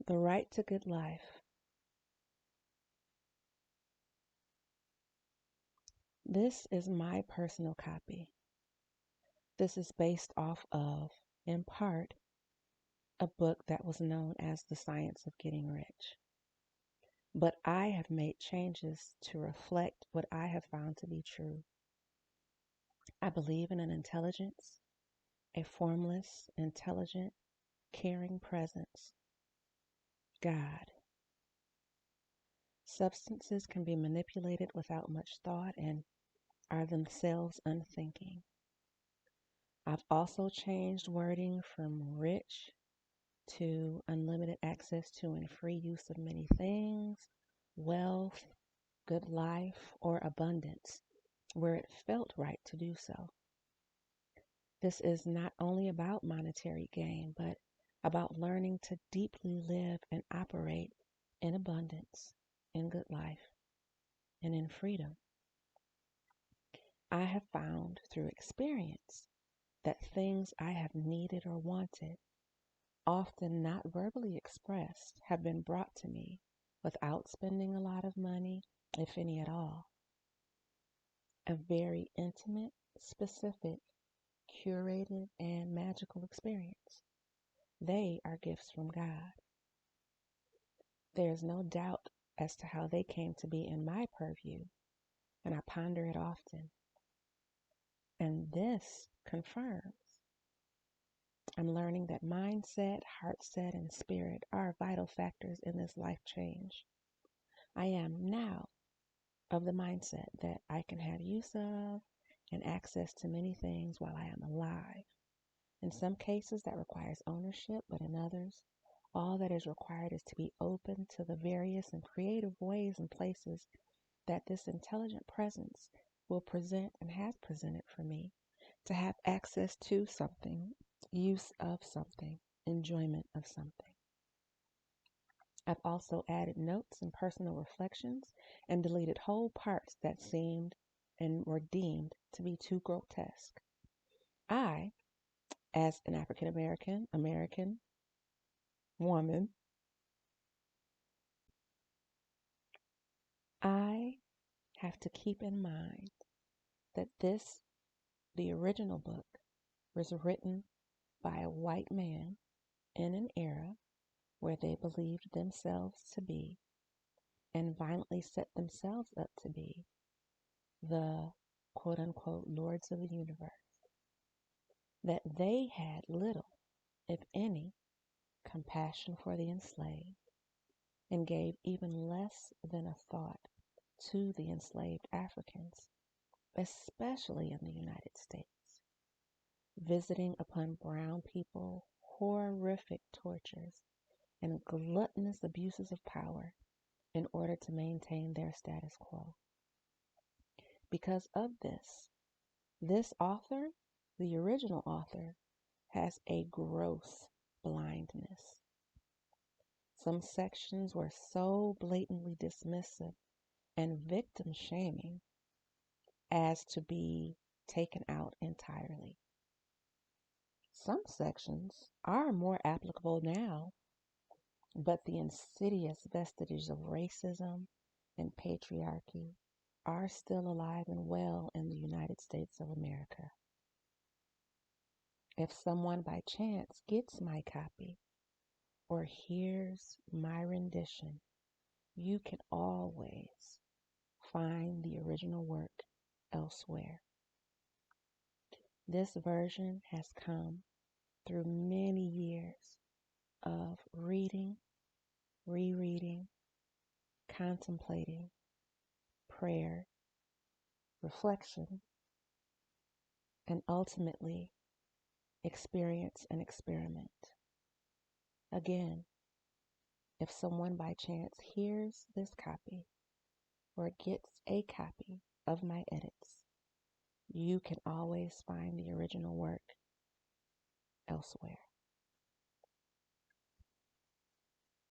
The Right to Good Life. This is my personal copy. This is based off of, in part, a book that was known as The Science of Getting Rich. But I have made changes to reflect what I have found to be true. I believe in an intelligence, a formless, intelligent, caring presence. God. Substances can be manipulated without much thought and are themselves unthinking. I've also changed wording from rich to unlimited access to and free use of many things, wealth, good life, or abundance, where it felt right to do so. This is not only about monetary gain, but about learning to deeply live and operate in abundance, in good life, and in freedom. I have found through experience that things I have needed or wanted, often not verbally expressed, have been brought to me without spending a lot of money, if any at all. A very intimate, specific, curated, and magical experience. They are gifts from God. There is no doubt as to how they came to be in my purview, and I ponder it often. And this confirms. I'm learning that mindset, heart set, and spirit are vital factors in this life change. I am now of the mindset that I can have use of and access to many things while I am alive. In some cases, that requires ownership, but in others, all that is required is to be open to the various and creative ways and places that this intelligent presence will present and has presented for me to have access to something, use of something, enjoyment of something. I've also added notes and personal reflections and deleted whole parts that seemed and were deemed to be too grotesque. I, as an African American woman, I have to keep in mind that the original book, was written by a white man in an era where they believed themselves to be and violently set themselves up to be the quote unquote lords of the universe, that they had little, if any, compassion for the enslaved and gave even less than a thought to the enslaved Africans, especially in the United States, visiting upon brown people horrific tortures and gluttonous abuses of power in order to maintain their status quo. Because of this author, the original author, has a gross blindness. Some sections were so blatantly dismissive and victim shaming as to be taken out entirely. Some sections are more applicable now, but the insidious vestiges of racism and patriarchy are still alive and well in the United States of America. If someone by chance gets my copy or hears my rendition, you can always find the original work elsewhere. This version has come through many years of reading, rereading, contemplating, prayer, reflection, and ultimately experience and experiment. Again, if someone by chance hears this copy or gets a copy of my edits, you can always find the original work elsewhere.